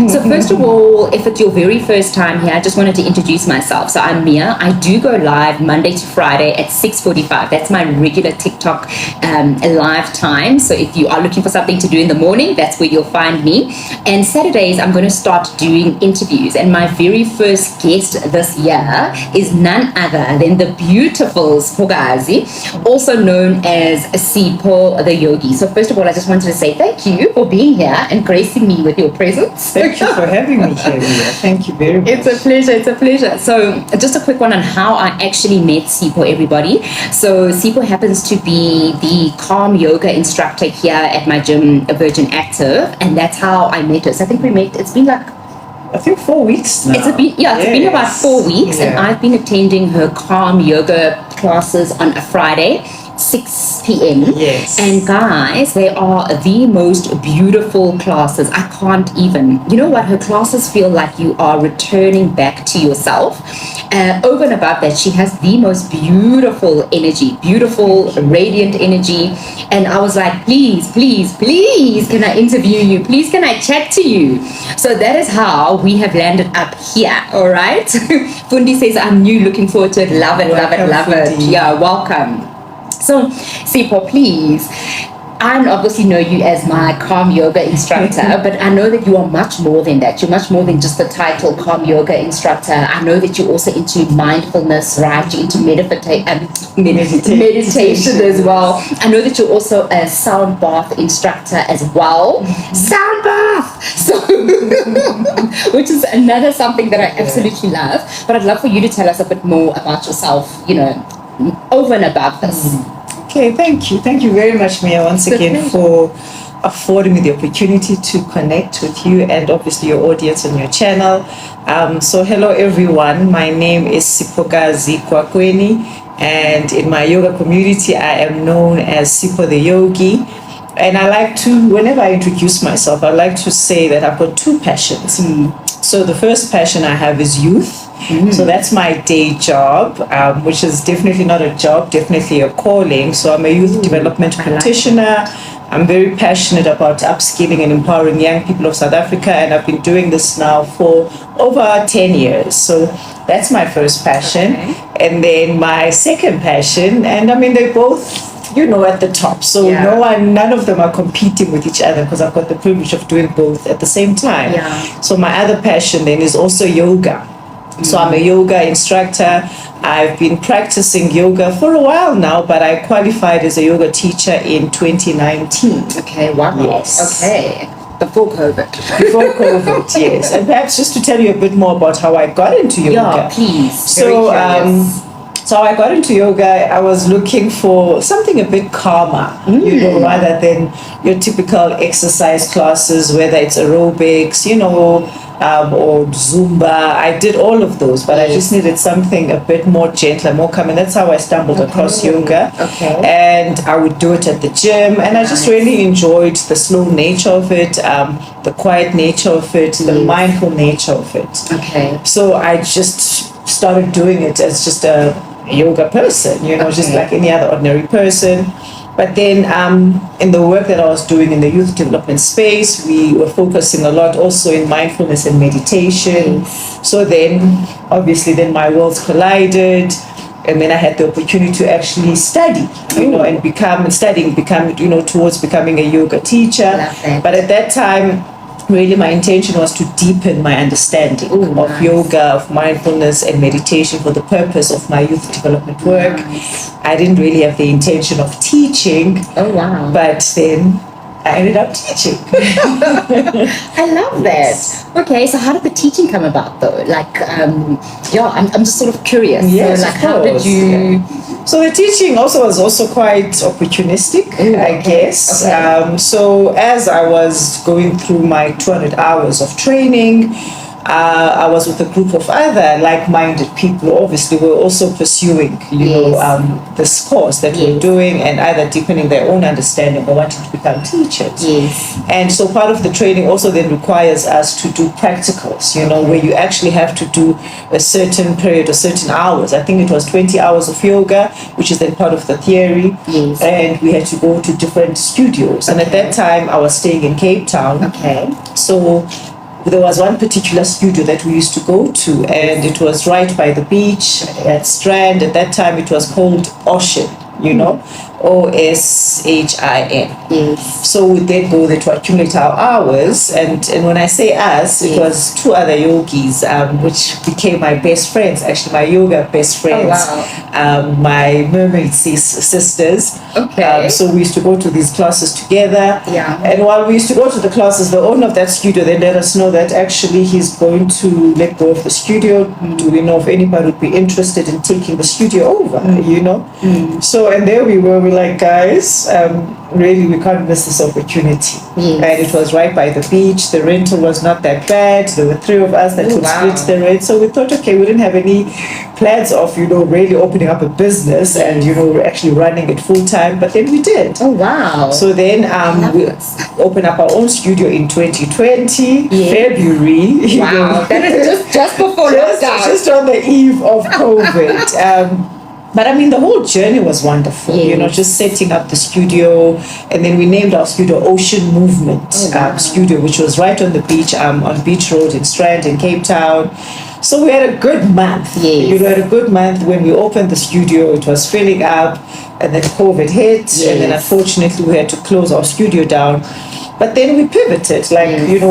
So first of all, if it's your very first time here, I just wanted to introduce myself. So I'm Mia. I do go live Monday to Friday at 6:45. That's my regular TikTok live time. So if you are looking for something to do in the morning, that's where you'll find me. And Saturdays, I'm going to start doing interviews. And my very first guest this year is none other than the beautiful Spogazi, also known as Sipho the Yogi. So first of all, I just wanted to say thank you for being here and gracing me with your presence. Thank you for having me here, Mia. Thank you very much. It's a pleasure. So just a quick one on how I actually met Sipho, everybody. So Sipho happens to be the calm yoga instructor here at my gym, Virgin Active, and that's how I met her. So I think we met, it's been like, I think 4 weeks now. It's been about 4 weeks, and I've been attending her calm yoga classes on a Friday, 6 p.m. Yes. And guys, they are the most beautiful classes. I can't even, you know what, her classes feel like you are returning back to yourself. Over and above that, she has the most beautiful energy, beautiful, radiant energy. And I was like, please, can I interview you? Please, can I chat to you? So that is how we have landed up here, all right? Fundi says, I'm new, looking forward to it. Love it. Fundi. Yeah, welcome. So, Sipho, please, I obviously know you as my calm yoga instructor, but I know that you are much more than that. You're much more than just the title calm yoga instructor. I know that you're also into mindfulness, right? You're into meditation as well. I know that you're also a sound bath instructor as well. Sound bath! So, which is another something that I absolutely love. But I'd love for you to tell us a bit more about yourself, over and above this. Okay, thank you. Thank you very much, Mia, once again for affording me the opportunity to connect with you and obviously your audience on your channel. So hello everyone, my name is Siphokazi Kwakweni, and in my yoga community I am known as Sipho the Yogi. And I like to, whenever I introduce myself, I like to say that I've got two passions. So the first passion I have is youth. So that's my day job, which is definitely not a job, definitely a calling. So I'm a youth development practitioner. I'm very passionate about upskilling and empowering young people of South Africa, and I've been doing this now for over 10 years. So that's my first passion. Okay. And then my second passion, and I mean, they both, at the top. So none of them are competing with each other, because I've got the privilege of doing both at the same time. Yeah. So my other passion then is also yoga. So I'm a yoga instructor. I've been practicing yoga for a while now, but I qualified as a yoga teacher in 2019. Okay, wow. Yes. Okay. Before COVID. Before COVID, yes. And perhaps just to tell you a bit more about how I got into yoga. Yeah, please. So, so I got into yoga. I was looking for something a bit calmer, rather than your typical exercise classes, whether it's aerobics, or Zumba. I did all of those, but I just needed something a bit more gentler, more calm. And that's how I stumbled across yoga. Okay. And I would do it at the gym. And I just really enjoyed the slow nature of it, the quiet nature of it, the mindful nature of it. Okay. So I just started doing it as just a yoga person, just like any other ordinary person. But then in the work that I was doing in the youth development space, we were focusing a lot also in mindfulness and meditation. Yes. So then, obviously, my worlds collided. And then I had the opportunity to actually study, and become towards becoming a yoga teacher. But at that time, really my intention was to deepen my understanding of yoga, of mindfulness and meditation for the purpose of my youth development work. I didn't really have the intention of teaching. Oh, wow. But then I ended up teaching. I love that. Okay, so how did the teaching come about though? Like, I'm just sort of curious. Yes, so, like, of how did course. you... So the teaching was quite opportunistic, I guess. Okay. So as I was going through my 200 hours of training, I was with a group of other like-minded people. Obviously, we're also pursuing, this course that we're doing, and either deepening their own understanding or wanting to become teachers. Yes. And so part of the training also then requires us to do practicals, where you actually have to do a certain period or certain hours. I think it was 20 hours of yoga, which is then part of the theory. Yes. And we had to go to different studios. And at that time, I was staying in Cape Town. Okay. So there was one particular studio that we used to go to, and it was right by the beach at Strand. At that time, it was called Ocean, OSHIN. Yes. So we did go there to accumulate our hours, and when I say us, it was two other yogis, which became my best friends, actually my yoga best friends. My mermaid sisters. Okay. So we used to go to these classes together. Yeah. And while we used to go to the classes, the owner of that studio then let us know that actually he's going to let go of the studio. Do we know if anybody would be interested in taking the studio over? So, and there we were, we're like, guys, really we can't miss this opportunity. Yes. And it was right by the beach. The rental was not that bad. There were three of us that could split the rent. So we thought, okay, we didn't have any plans of really opening up a business and actually running it full time, but then we did. Oh wow. So then we opened up our own studio in 2020 February. Wow. That is just before lockdown. Just on the eve of COVID. But I mean, the whole journey was wonderful, just setting up the studio. And then we named our studio Ocean Movement Studio, which was right on the beach, on Beach Road in Strand in Cape Town. So we had a good month. Yes. We had a good month. When we opened the studio, it was filling up, and then COVID hit. Yes. And then unfortunately, we had to close our studio down. But then we pivoted,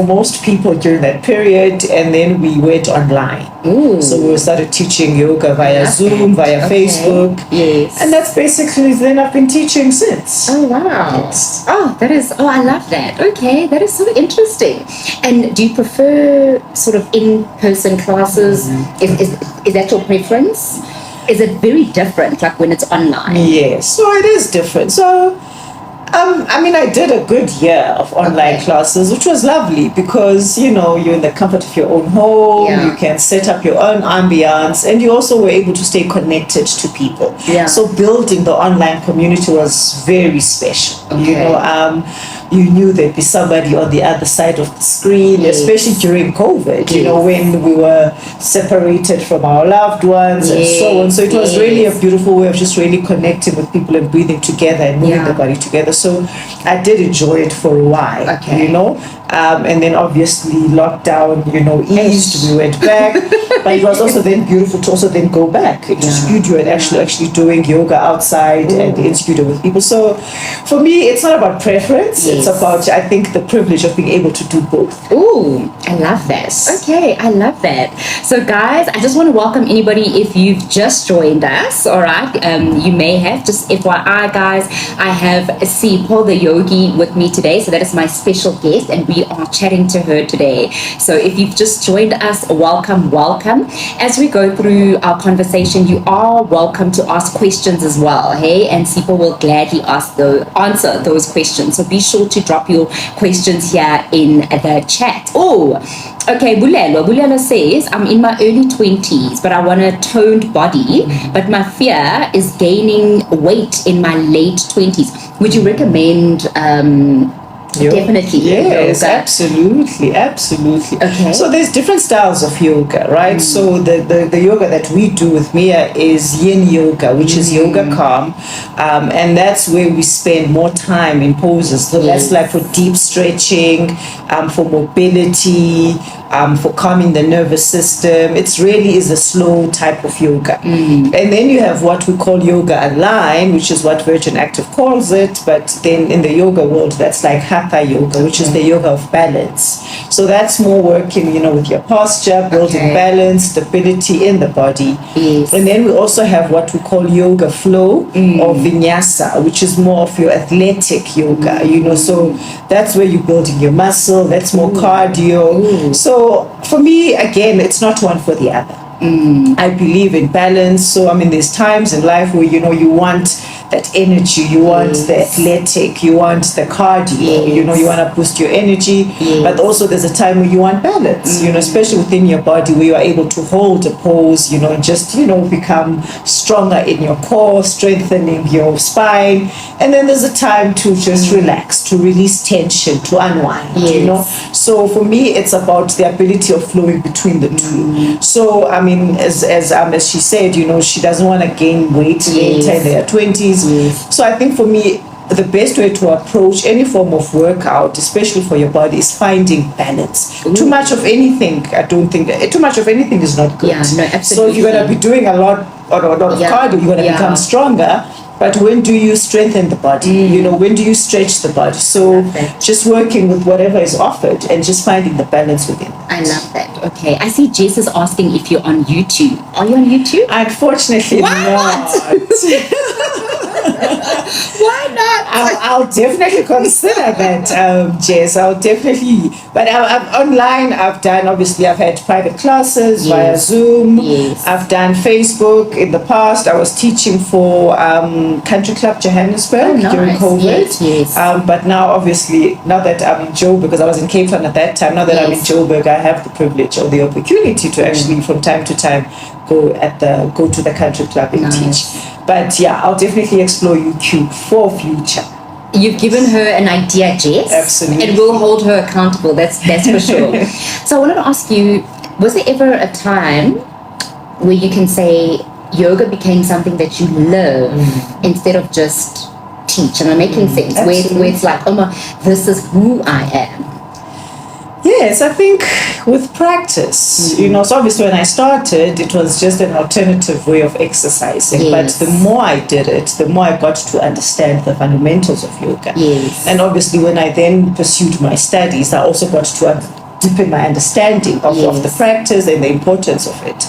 most people during that period, and then we went online. Ooh. So we started teaching yoga via Zoom, via Facebook. Yes. And that's basically, then I've been teaching since. Oh, wow. Yes. Oh, I love that. Okay, that is so interesting. And do you prefer sort of in-person classes? Is that your preference? Is it very different, like when it's online? Yes, so it is different. So I did a good year of online classes, which was lovely because, you're in the comfort of your own home, you can set up your own ambience, and you also were able to stay connected to people. Yeah. So building the online community was very special. Okay. You knew there'd be somebody on the other side of the screen, especially during COVID, when we were separated from our loved ones and so on. So it was really a beautiful way of just really connecting with people and breathing together and moving the body together. So I did enjoy it for a while, and then obviously lockdown, eased, we went back. But it was also then beautiful to also then go back into studio and actually doing yoga outside and in studio with people. So for me, it's not about preference. It's about, I think, the privilege of being able to do both. Ooh, I love that. Okay, I love that. So guys, I just want to welcome anybody if you've just joined us, all right? You may have, just FYI guys, I have Sipho the Yogi with me today. So that is my special guest and we are chatting to her today. So if you've just joined us, welcome. As we go through our conversation, you are welcome to ask questions as well, hey? And Sipho will gladly answer those questions. So be sure to drop your questions here in the chat. Oh, okay, Bulelo says, I'm in my early 20s, but I want a toned body, but my fear is gaining weight in my late 20s. Would you recommend definitely yes, yoga? absolutely. Okay. So there's different styles of yoga, right? So the yoga that we do with Mia is yin yoga, which is yoga calm, and that's where we spend more time in poses. So that's like for deep stretching, for mobility, for calming the nervous system. It really is a slow type of yoga. And then you have what we call yoga align, which is what Virgin Active calls it, but then in the yoga world, that's like hatha yoga, which is the yoga of balance. So that's more working, with your posture, building balance, stability in the body. Yes. And then we also have what we call yoga flow or vinyasa, which is more of your athletic yoga, so that's where you're building your muscle, that's more cardio. So for me, again, it's not one for the other. I believe in balance. So there's times in life where you want that energy, you want the athletic, you want the cardio, you want to boost your energy, but also there's a time where you want balance, especially within your body, where you are able to hold a pose, and just become stronger in your core, strengthening your spine. And then there's a time to just relax, to release tension, to unwind. So for me, it's about the ability of flowing between the two. So as she said, she doesn't want to gain weight later in their 20s. So I think for me, the best way to approach any form of workout, especially for your body, is finding balance. Too much of anything, I don't think, too much of anything is not good. Yeah, no, absolutely. So if you're going to be doing a lot of cardio, you're going to become stronger. But when do you strengthen the body? When do you stretch the body? So just working with whatever is offered and just finding the balance within it. I love that. Okay. I see Jess is asking if you're on YouTube. Are you on YouTube? Unfortunately, not. Why not? I'll definitely consider that, Jess. I'll definitely. But I'm online. I've had private classes via Zoom. Yes. I've done Facebook in the past. I was teaching for Country Club Johannesburg during COVID. Yes. But now, obviously, now that I'm in Joburg, because I was in Cape Town at that time, now that I'm in Joburg, I have the privilege or the opportunity to actually, from time to time, go to the country club and teach. But yeah, I'll definitely explore YouTube for future. You've given her an idea, Jess. Absolutely. And we'll hold her accountable, that's for sure. So I wanted to ask you, was there ever a time where you can say yoga became something that you love instead of just teach? Am I making sense? Where it's like, oh my, this is who I am. Yes, I think with practice, so obviously when I started, it was just an alternative way of exercising. Yes. But the more I did it, the more I got to understand the fundamentals of yoga. Yes. And obviously when I then pursued my studies, I also got to deepen my understanding of the practice and the importance of it.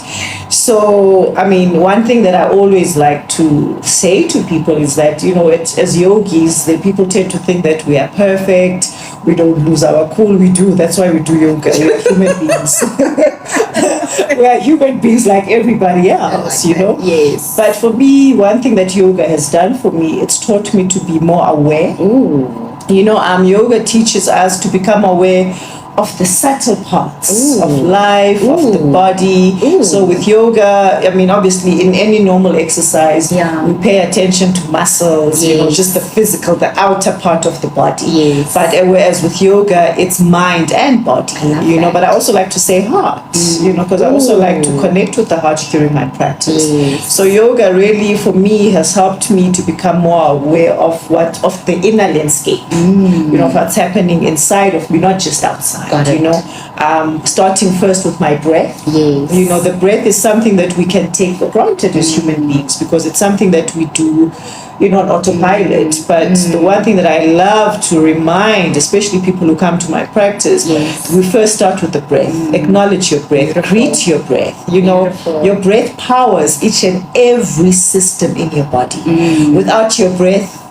So, I mean, one thing that I always like to say to people is that, as yogis, the people tend to think that we are perfect, we don't lose our cool, we do. That's why we do yoga. We are human beings. We are human beings like everybody else, Yes. But for me, one thing that yoga has done for me, it's taught me to be more aware. Ooh. Yoga teaches us to become aware of the subtle parts of life, of the body. So with yoga, I mean, obviously in any normal exercise, we pay attention to muscles, just the physical, the outer part of the body. Yes. But whereas with yoga, it's mind and body, but I also like to say heart, because I also like to connect with the heart during my practice. Yes. So yoga really, for me, has helped me to become more aware of the inner landscape, of what's happening inside of me, not just outside. Got it. Starting first with my breath. Yes. The breath is something that we can take for granted as human beings because it's something that we do, on autopilot. But the one thing that I love to remind, especially people who come to my practice, we first start with the breath. Acknowledge your breath. Beautiful. Greet your breath. Your breath powers each and every system in your body. Without your breath,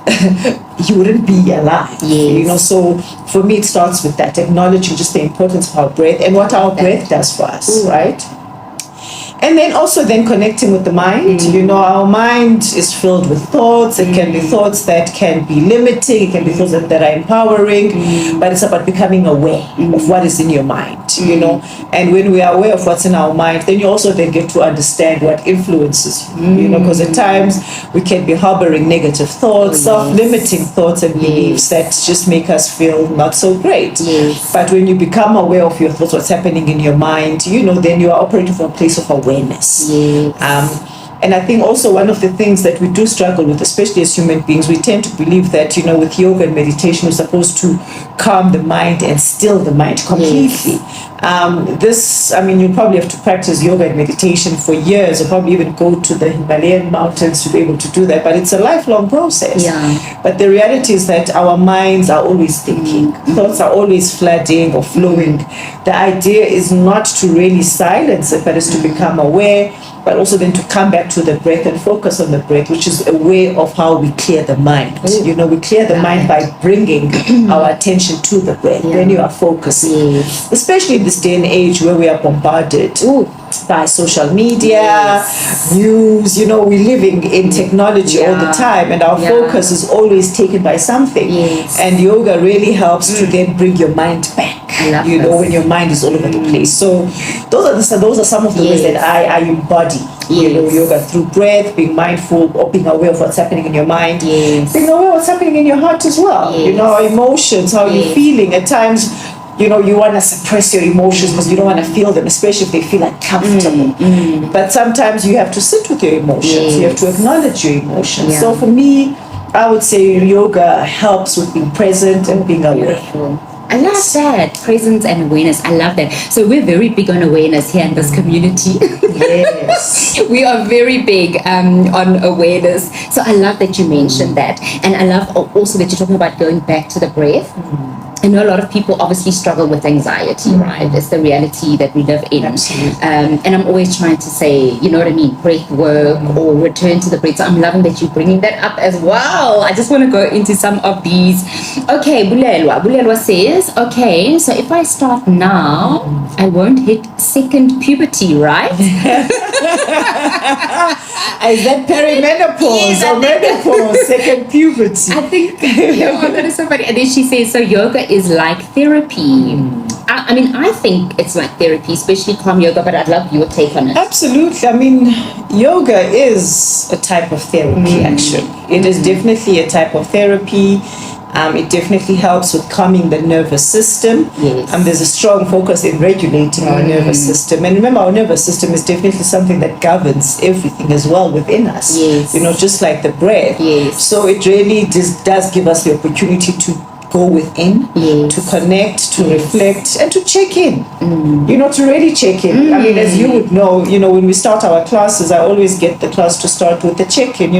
you wouldn't be alive. Yes. So for me it starts with that, acknowledging just the importance of our breath and what our breath does for us. Right? And then also connecting with the mind. Our mind is filled with thoughts. It can be thoughts that can be limiting. It can be thoughts that are empowering. But it's about becoming aware of what is in your mind, And when we are aware of what's in our mind, then you also get to understand what influences you, because at times we can be harboring negative thoughts, self-limiting thoughts and beliefs that just make us feel not so great. But when you become aware of your thoughts, what's happening in your mind, then you are operating from a place of awareness. And I think also one of the things that we do struggle with, especially as human beings, we tend to believe that, with yoga and meditation, we're supposed to calm the mind and still the mind completely. You probably have to practice yoga and meditation for years, or probably even go to the Himalayan mountains to be able to do that. But it's a lifelong process. But the reality is that our minds are always thinking. Thoughts are always flooding or flowing. The idea is not to really silence it, but is to become aware, but also then to come back to the breath and focus on the breath, which is a way of how we clear the mind. We clear the mind by bringing our attention to the breath. Then you are focusing. Especially in this day and age where we are bombarded by social media, news, we're living in technology all the time, and our focus is always taken by something. And yoga really helps to then bring your mind back. When your mind is all over the place. So those are some of the ways that I embody yoga through breath, being mindful, or being aware of what's happening in your mind, being aware of what's happening in your heart as well. Our emotions, how you're feeling. At times, you want to suppress your emotions because you don't want to feel them, especially if they feel uncomfortable. But sometimes you have to sit with your emotions. You have to acknowledge your emotions. So for me, I would say yoga helps with being present and being aware. Beautiful. I love that. Presence and awareness. I love that. So we're very big on awareness here in this community. Yes. We are very big on awareness. So I love that you mentioned that. And I love also that you're talking about going back to the breath. I know a lot of people obviously struggle with anxiety, right? It's the reality that we live in. And I'm always trying to say, you know what I mean, breath work or return to the breath. So I'm loving that you're bringing that up as well. I just want to go into some of these. Okay, Bulelwa says, okay, so if I start now, I won't hit second puberty, right? Is that perimenopause or menopause, second puberty? I think, that is so funny. And then she says, so yoga is like therapy. I mean, I think it's like therapy, especially calm yoga, but I'd love your take on it. Absolutely. I mean, yoga is a type of therapy, actually. It is definitely a type of therapy. It definitely helps with calming the nervous system. Yes. There's a strong focus in regulating our nervous system. And remember, our nervous system is definitely something that governs everything as well within us. Yes. You know, just like the breath. Yes. So it really just does give us the opportunity to go within, Yes. to connect, to reflect, and to check in. You know, to really check in. I mean, as you would know, when we start our classes, I always get the class to start with the check-in.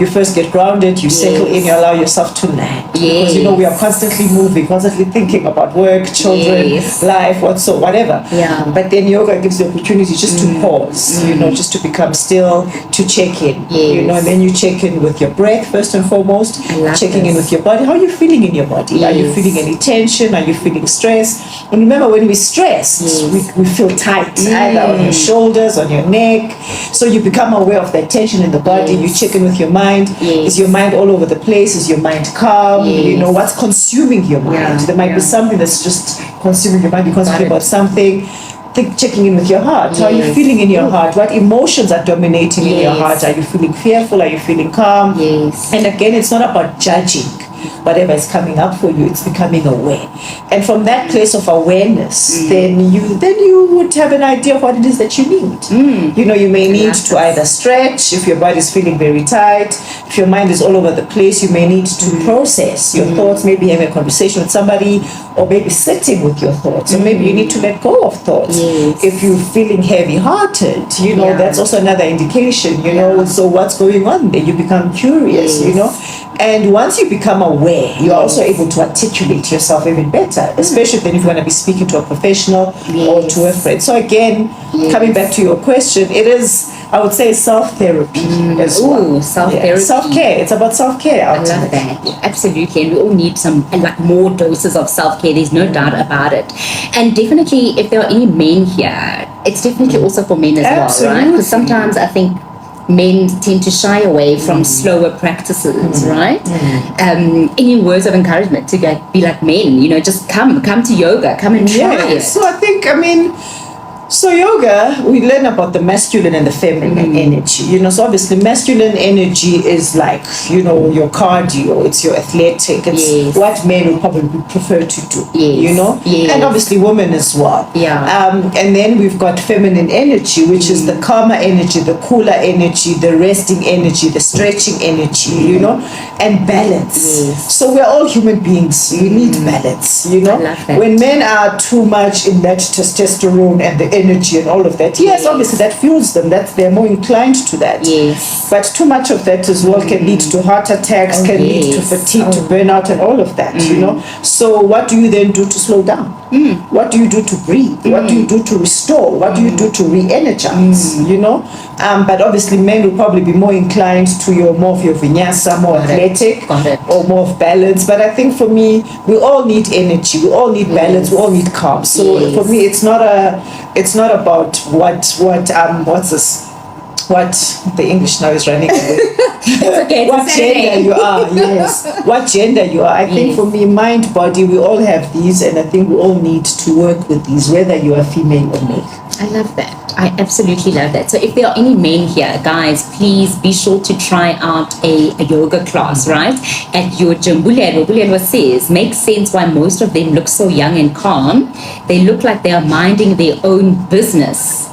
You first get grounded, you settle in, you allow yourself to land. Yes. Because, we are constantly moving, constantly thinking about work, children, Yes. life, whatever. Yeah. But then yoga gives the opportunity just to pause, just to become still, to check in. Yes. And then you check in with your breath first and foremost, I love checking in this. with your body. How are you feeling in your body? Are you Yes. feeling any tension? Are you feeling stress? And remember, when we stress, we feel tight, either on your shoulders, on your neck. So you become aware of that tension in the body. Yes. You check in with your mind. Yes. Is your mind all over the place? Is your mind calm? Yes. What's consuming your mind? Yeah. There might be something that's just consuming your mind. You're concentrating Got it. about something. Checking in with your heart. How are you Yes. feeling in your heart? What emotions are dominating in your Yes. heart? Are you feeling fearful? Are you feeling calm? Yes. And again, it's not about judging whatever is coming up for you. It's becoming aware. And from that place of awareness, then you would have an idea of what it is that you need. You may need to either stretch if your body is feeling very tight. If your mind is all over the place, you may need to process your thoughts, maybe having a conversation with somebody, or maybe sitting with your thoughts, or maybe you need to let go of thoughts. Yes. If you're feeling heavy-hearted, Yeah. that's also another indication, so what's going on there? You become curious, Yes. And once you become aware, you're also able to articulate yourself even better, especially then if you want to be speaking to a professional or to a friend. So again, coming back to your question, it is, I would say, self-therapy as well. Ooh, self-therapy. Yeah, self-care. It's about self-care. I love that. Absolutely. And we all need some more doses of self-care. There's no doubt about it. And definitely, if there are any men here, it's definitely also for men as well, right? Because sometimes I think men tend to shy away from slower practices, right? Any words of encouragement to be like men, just come to yoga, come and try it. So I think, so yoga, we learn about the masculine and the feminine energy. So obviously masculine energy is like, your cardio, it's your athletic, it's what men would probably prefer to do, Yes. And obviously women as well. Yeah. And then we've got feminine energy, which is the calmer energy, the cooler energy, the resting energy, the stretching energy, and balance. Yes. So we're all human beings. We need balance, I love that. When men are too much in that testosterone and the energy and all of that, yes, obviously that fuels them, that they're more inclined to that. Yes. But too much of that as well can lead to heart attacks, can lead to fatigue, to burnout and all of that, So what do you then do to slow down? What do you do to breathe? What do you do to restore? What do you do to re-energize? But obviously men will probably be more inclined to more of your vinyasa, more athletic, or more of balance. But I think for me, we all need energy, we all need balance, we all need calm. So for me, it's not about what's this? What the English now is running away. Okay, What gender you are, yes. What gender you are. I think for me, mind, body, we all have these, and I think we all need to work with these, whether you are female or male. I love that. I absolutely love that. So if there are any men here, guys, please be sure to try out a yoga class, right? At your gym. Bulelwa says, makes sense why most of them look so young and calm. They look like they are minding their own business.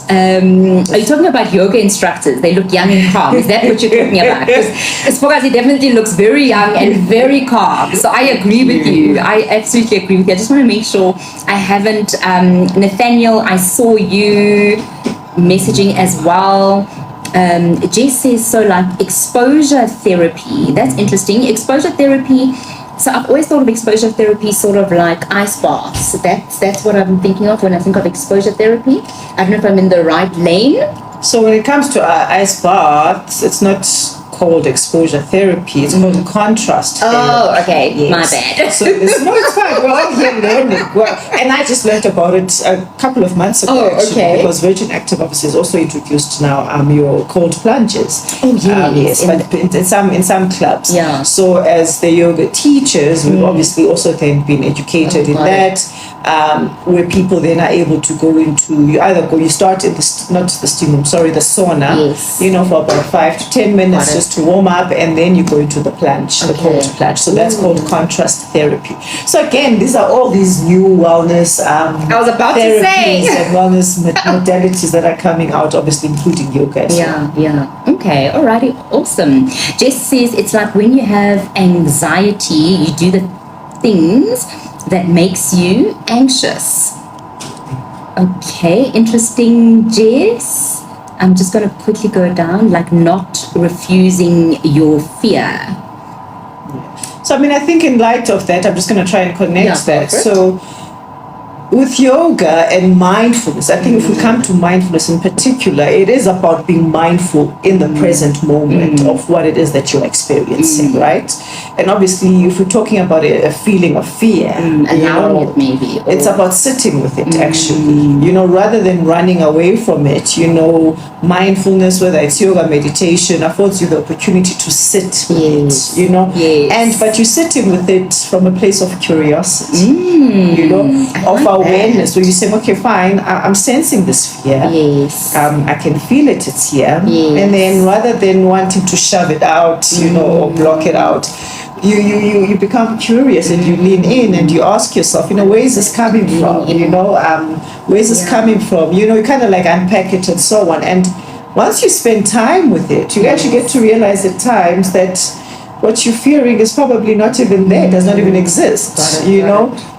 Are you talking about yoga instructors? They look young and calm. Is that what you're talking about? Because Fogazi definitely looks very young and very calm. So I agree with you. I absolutely agree with you. I just want to make sure I haven't. Nathaniel, I saw you messaging as well. Jess says, so like exposure therapy. That's interesting. Exposure therapy. So I've always thought of exposure therapy sort of like ice baths. That's what I'm thinking of when I think of exposure therapy. I don't know if I'm in the right lane. So when it comes to ice baths, it's not called exposure therapy. It's called contrast therapy. Oh, okay. Yes. My bad. So it's fine. We're all here learning. And I just learned about it a couple of months ago. Oh, okay. Because Virgin Active obviously has also introduced now your cold plunges. Oh, yes. Yes, but in some clubs. Yeah. So as the yoga teachers, we've obviously also then been educated in that. Where people then are able to go into, you start in the sauna, yes. For about 5 to 10 minutes just to warm up, and then you go into the plunge, the cold plunge. So that's called contrast therapy. So again, these are all these new wellness I was about to say and wellness modalities that are coming out, obviously including yoga as well. Yeah. Okay, alrighty, awesome. Jess says it's like when you have anxiety, you do the things that makes you anxious. Okay, interesting, Jess. I'm just going to quickly go down, like not refusing your fear. So, I think in light of that, I'm just going to try and connect that. So, with yoga and mindfulness, I think if we come to mindfulness in particular, it is about being mindful in the present moment of what it is that you're experiencing, right? And obviously, if we're talking about a feeling of fear, allowing it maybe. It's about sitting with it, actually. Rather than running away from it, mindfulness, whether it's yoga, meditation, affords you the opportunity to sit with it, Yes. But you're sitting with it from a place of curiosity, of awareness, where you say, okay, fine, I'm sensing this fear. Yes. I can feel it, it's here. Yes. And then rather than wanting to shove it out, or block it out, you become curious and you lean in and you ask yourself, where is this coming from? Where is this coming from? You kind of like unpack it and so on. And once you spend time with it, you actually get to realize at times that what you're fearing is probably not even there, does not even exist,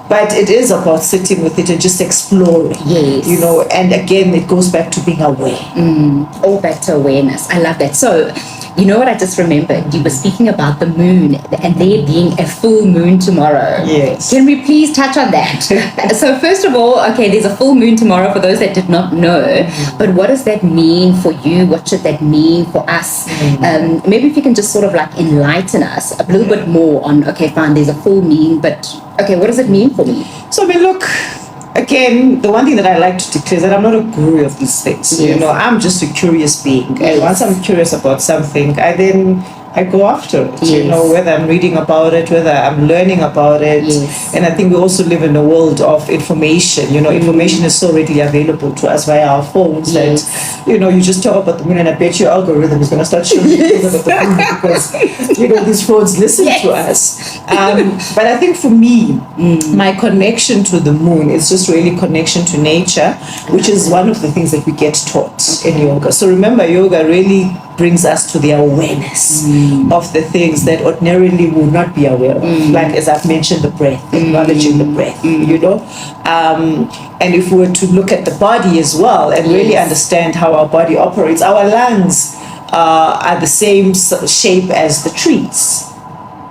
But it is about sitting with it and just exploring, yes. And again, it goes back to being aware. All back to awareness. I love that. So, you know what I just remembered? You were speaking about the moon and there being a full moon tomorrow. Yes. Can we please touch on that? So first of all, okay, there's a full moon tomorrow for those that did not know. But what does that mean for you? What should that mean for us? Maybe if you can just sort of like enlighten us a little bit more on, okay, fine, there's a full moon, but okay, what does it mean for me? So, look, again, the one thing that I like to declare is that I'm not a guru of these things. Yes. I'm just a curious being. Yes. And once I'm curious about something, I go after it, yes. whether I'm reading about it, whether I'm learning about it. Yes. And I think we also live in a world of information. Information is so readily available to us via our phones yes. that, you just talk about the moon and I bet your algorithm is going to start showing you about the moon because, these phones listen yes. to us. But I think for me, my connection to the moon is just really connection to nature, which is one of the things that we get taught in yoga. So remember, yoga really brings us to the awareness of the things that ordinarily we would not be aware of. Like, as I've mentioned, the breath, acknowledging the breath, And if we were to look at the body as well and really understand how our body operates, our lungs are the same shape as the trees.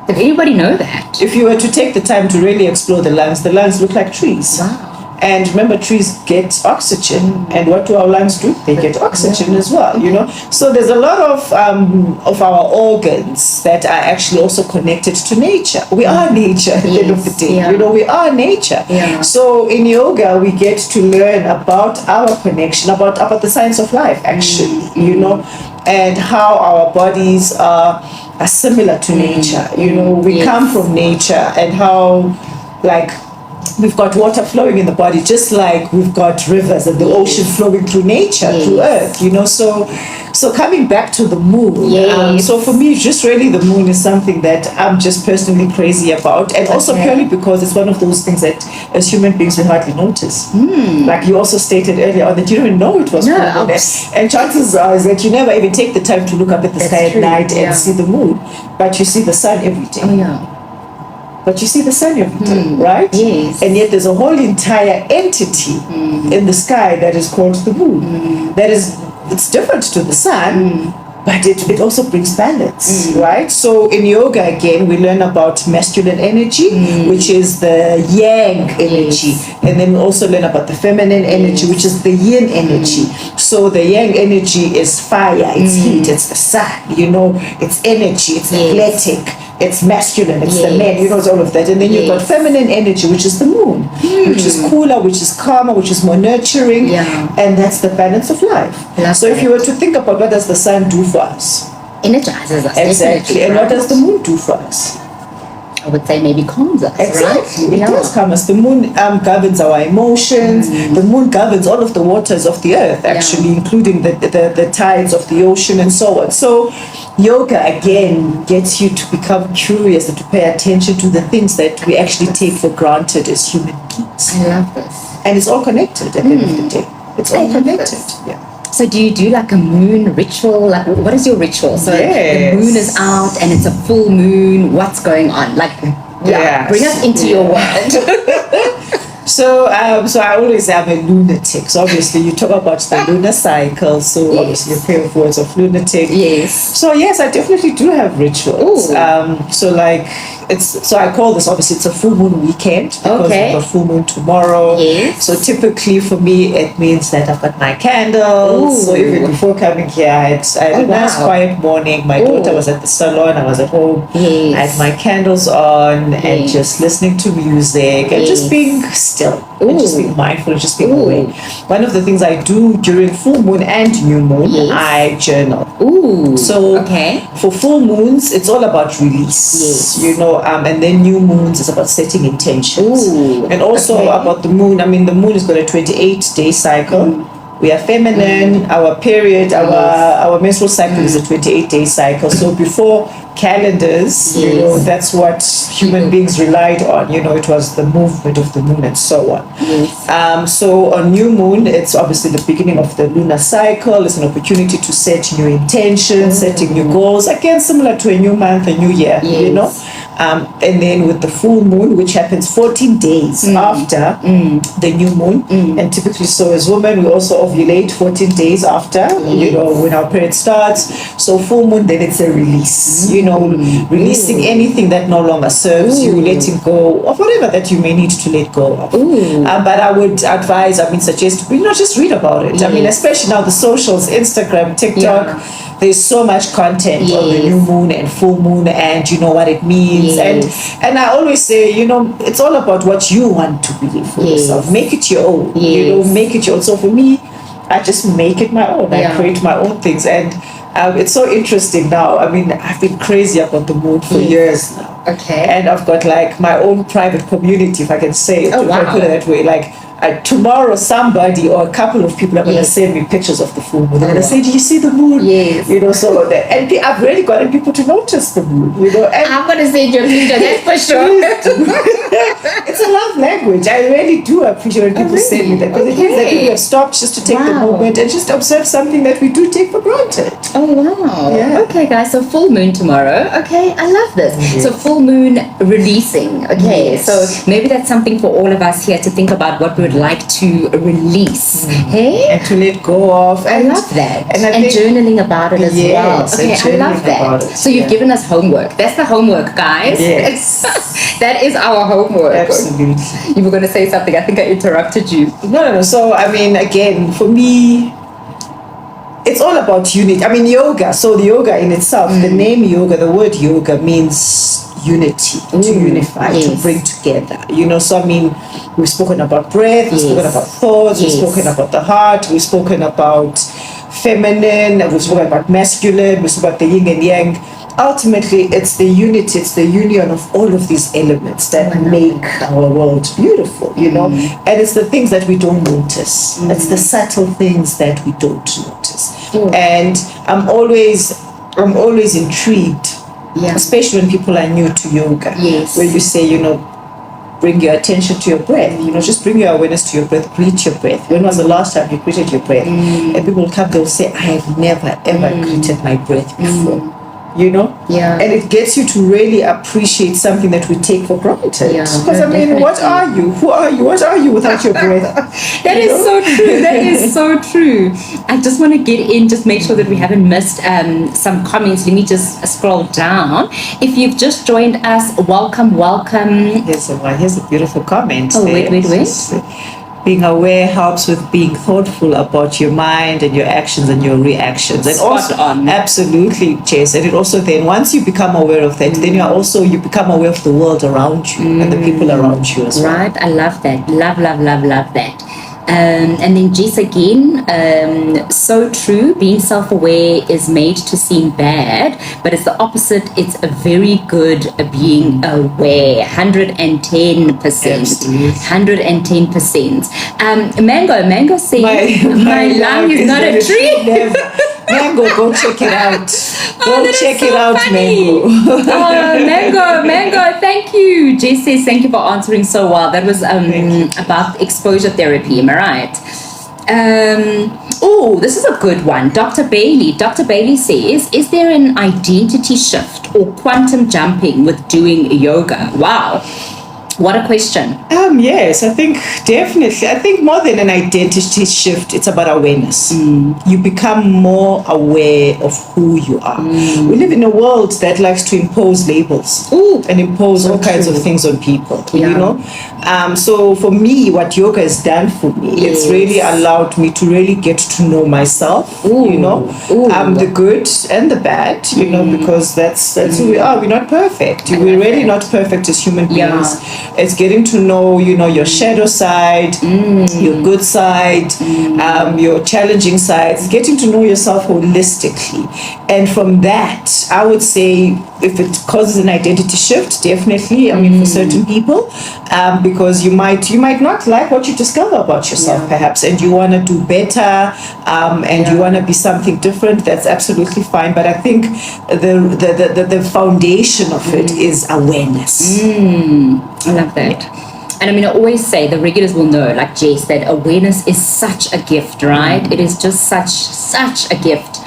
Did anybody know that? If you were to take the time to really explore the lungs look like trees. Wow. And remember, trees get oxygen, and what do our lungs do? They get oxygen as well, So there's a lot of our organs that are actually also connected to nature. We are nature at the end of the day. Yeah. We are nature. Yeah. So in yoga, we get to learn about our connection, about the science of life, actually, and how our bodies are similar to nature. We come from nature, and how, like, we've got water flowing in the body, just like we've got rivers and the ocean flowing through nature, through earth, so coming back to the moon, so for me, just really the moon is something that I'm just personally crazy about, and also purely because it's one of those things that as human beings we hardly notice. Like you also stated earlier on that you don't even know it was full moon, and chances are is that you never even take the time to look up at the sky at night and see the moon, but you see the sun every day. But you see the sun every day, right? Yes. And yet there's a whole entire entity in the sky that is called the moon. It's different to the sun, but it also brings balance, right? So in yoga, again, we learn about masculine energy, which is the yang energy. And then we also learn about the feminine energy, which is the yin energy. So the yang energy is fire, it's heat, it's the sun, it's energy, it's athletic. It's masculine, it's the men, it's all of that. And then you've got feminine energy, which is the moon, which is cooler, which is calmer, which is more nurturing. And that's the balance of life. So if you were to think about what does the sun do for us? Energizes us. Exactly. And what does the moon do for us? I would say maybe calms us, exactly. Right? It does calm us. The moon governs our emotions. The moon governs all of the waters of the earth, actually, including the tides of the ocean and so on. So yoga, again, gets you to become curious and to pay attention to the things that we actually take for granted as human beings. I love this. And it's all connected at the end of the day. It's all connected. So do you do like a moon ritual? Like what is your ritual? So the moon is out and it's a full moon. What's going on? Like, bring us into your world. So I always am a lunatic. So obviously you talk about the lunar cycle. So obviously you play with words of lunatic. Yes. So yes, I definitely do have rituals. So I call this, obviously it's a full moon weekend because we've got full moon tomorrow. Yes. So typically for me it means that I've got my candles. So even before coming here I had a nice quiet morning. My daughter was at the salon, I was at home. Yes. I had my candles on and just listening to music and just being still and just being mindful and just being aware. One of the things I do during full moon and new moon, I journal. So for full moons it's all about release, and then new moons is about setting intentions. And also about the moon, the moon is got a 28-day cycle. We are feminine, our period, our menstrual cycle is a 28-day cycle. So before calendars, that's what human beings relied on. It was the movement of the moon and so on. So on new moon, it's obviously the beginning of the lunar cycle. It's an opportunity to set new intentions, setting new goals. Again, similar to a new month, a new year, and then with the full moon, which happens 14 days after the new moon, and typically so as women, we also ovulate 14 days after, when our period starts. So full moon, then it's a release, releasing anything that no longer serves you, letting go of whatever that you may need to let go of. But I would advise, suggest, just read about it. Especially now the socials, Instagram, TikTok, there's so much content on the new moon and full moon and what it means. And I always say, it's all about what you want to believe for yourself. Make it your own. Make it your own. So for me, I just make it my own. I create my own things. And it's so interesting now. I've been crazy about the moon for years now. And I've got like my own private community, if I can say it, if I put it that way. Like tomorrow somebody or a couple of people are going to send me pictures of the full moon. They're going to say, do you see the moon? So that, and I've really gotten people to notice the moon, and I'm going to send you a picture, that's for sure. It's a love language. I really do appreciate when people send me that, because it means that we have stopped just to take the moment and just observe something that we do take for granted. Okay guys, so full moon tomorrow. I love this. So full moon releasing. So maybe that's something for all of us here to think about, what we would like to release, and to let go of. And I love that. And journaling about it as well. I love that. So you've given us homework. That's the homework, guys. That is our homework. Absolutely. You were going to say something. I think I interrupted you. No. So again, for me, it's all about unity. Yoga. So the yoga in itself, the name yoga, the word yoga means unity, to unify, to bring together. So we've spoken about breath, we've spoken about thoughts, we've spoken about the heart, we've spoken about feminine, we've spoken about masculine, we've spoken about the yin and yang. ultimately it's the unity, it's the union of all of these elements that make our world beautiful, you know. And it's the things that we don't notice. It's the subtle things that we don't notice. And I'm always intrigued, especially when people are new to yoga, where you say, you know, bring your attention to your breath, you know, just bring your awareness to your breath, greet your breath. When was the last time you greeted your breath? And people will come, they'll say, I have never ever greeted my breath before. You know? And it gets you to really appreciate something that we take for granted. Because I mean, what are you? Who are you? What are you without your breath? That is so true. That is so true. I just want to get in, just make sure that we haven't missed some comments. Let me just scroll down. If you've just joined us, welcome. Here's a beautiful comment. Oh, wait. Being aware helps with being thoughtful about your mind and your actions and your reactions. And Spot on. Absolutely, Jess. And it also then, once you become aware of that, then you become aware of the world around you and the people around you as well. Right, I love that. Love that. And then Jess again, so true. Being self-aware is made to seem bad, but it's the opposite. It's a very good being aware. 110%. 110%. Mango says my lung is not a tree. Mango, go check it out. Check it out, funny. Mango, thank you. Jess says thank you for answering so well. That was about exposure therapy, am I right? This is a good one. Dr. Bailey says, is there an identity shift or quantum jumping with doing yoga? Wow. What a question. Yes, I think definitely. I think more than an identity shift, it's about awareness. You become more aware of who you are. We live in a world that likes to impose labels and impose all kinds of things on people, you know. So for me, what yoga has done for me, it's really allowed me to really get to know myself, you know, the good and the bad, you know, because that's who we are. We're not perfect. We're really not perfect as human beings. It's getting to know, you know, your shadow side, your good side, your challenging sides, getting to know yourself holistically. And from that, I would say, if it causes an identity shift, definitely, I mean, for certain people, because you might not like what you discover about yourself, perhaps, and you want to do better, and you want to be something different. That's absolutely fine. But I think the foundation of it is awareness. I love that. And I mean, I always say, the regulars will know, like Jess, that awareness is such a gift, right? It is just such a gift.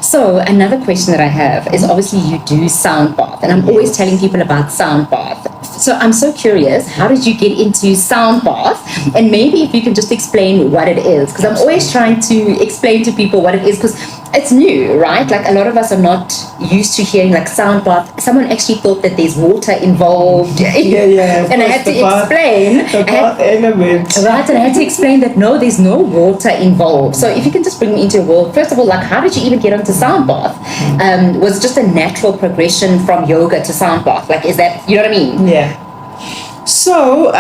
So another question that I have is, obviously you do sound bath, and I'm always telling people about sound bath. So I'm so curious, how did you get into sound bath? And maybe if you can just explain what it is, because I'm always trying to explain to people what it is, because it's new, right? Like, a lot of us are not used to hearing like sound bath. Someone actually thought that there's water involved. And I had to explain. The bath element. Right, and I had to explain that no, there's no water involved. So if you can just bring me into your world, first of all, like, how did you even get onto sound bath? Was it just a natural progression from yoga to sound bath? Like, is that, you know what I mean? Yeah. So,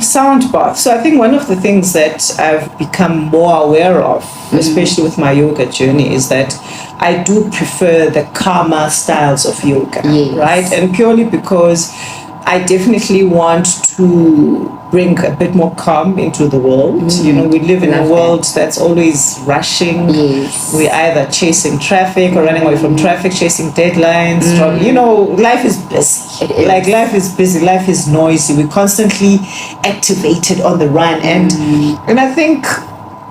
sound bath. So I think one of the things that I've become more aware of, especially with my yoga journey, is that I do prefer the calmer styles of yoga, right? And purely because I definitely want to bring a bit more calm into the world. You know, we live in a world that's always rushing. We're either chasing traffic or running away from traffic, chasing deadlines. You know, life is busy. Like, life is busy, life is noisy. We're constantly activated on the run. And I think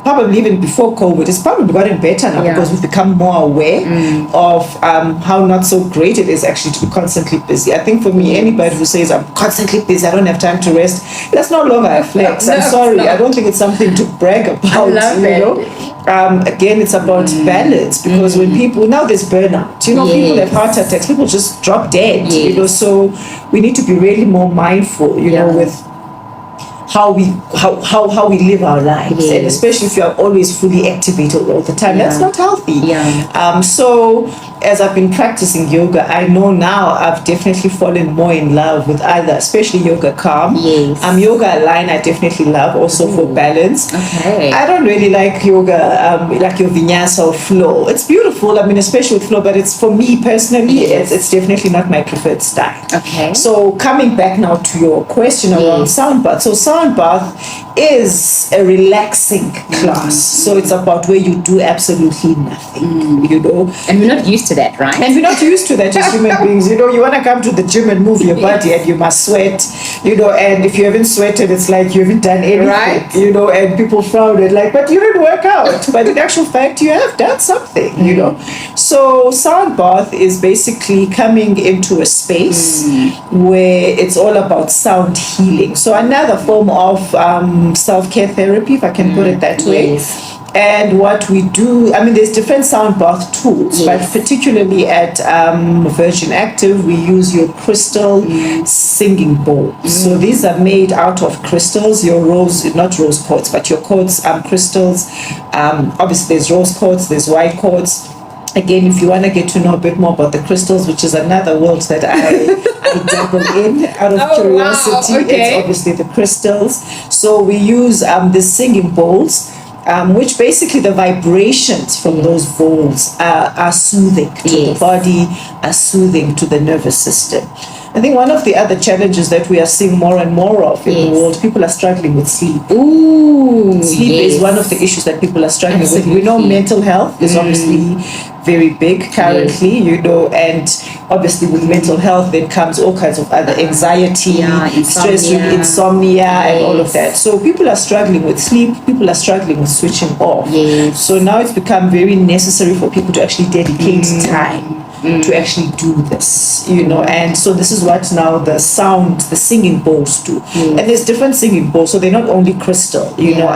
probably even before COVID, it's probably gotten better now because we've become more aware of how not so great it is actually to be constantly busy. I think for me, anybody who says I'm constantly busy, I don't have time to rest, that's no longer a flex. I'm sorry. I don't think it's something to brag about. I love you know? Again, it's about balance, because when people, now there's burnout, you know, people have heart attacks, people just drop dead, you know, so we need to be really more mindful, you know, with how we live our lives, and especially if you are always fully activated all the time, that's not healthy. So as I've been practicing yoga, I know now I've definitely fallen more in love with either, especially yoga calm. Yes. Yoga align I definitely love, also for balance. Okay. I don't really like yoga, like your vinyasa or flow. It's beautiful, I mean, especially with flow, but it's, for me personally, it's definitely not my preferred style. Okay. So coming back now to your question around sound bath. So sound bath is a relaxing class. So it's about where you do absolutely nothing, you know. And we're not used to that, right? And we're not used to that as human beings. You know, you want to come to the gym and move your body and you must sweat, you know, and if you haven't sweated, it's like you haven't done anything, right? You know, and people frown at like, but you didn't work out. But in actual fact, you have done something, you know. So sound bath is basically coming into a space where it's all about sound healing. So another form of self-care therapy, if I can put it that way. Yes. And what we do, I mean, there's different sound bath tools, but particularly at Virgin Active, we use your crystal singing bowls. So these are made out of crystals, your not rose quartz, but your quartz crystals. Obviously, there's rose quartz, there's white quartz. Again, if you want to get to know a bit more about the crystals, which is another world that I dabble in out of curiosity, wow. Okay. It's obviously the crystals. So we use the singing bowls, which basically the vibrations from those bowls are soothing to the body, are soothing to the nervous system. I think one of the other challenges that we are seeing more and more of in the world, people are struggling with sleep. Sleep is one of the issues that people are struggling with. We know mental health is obviously very big currently, you know, and obviously with mental health there comes all kinds of other anxiety, stress, insomnia, and all of that. So people are struggling with sleep, people are struggling with switching off. So now it's become very necessary for people to actually dedicate time to actually do this, you know. And so this is what now the singing bowls do. And there's different singing bowls, so they're not only crystal, you know,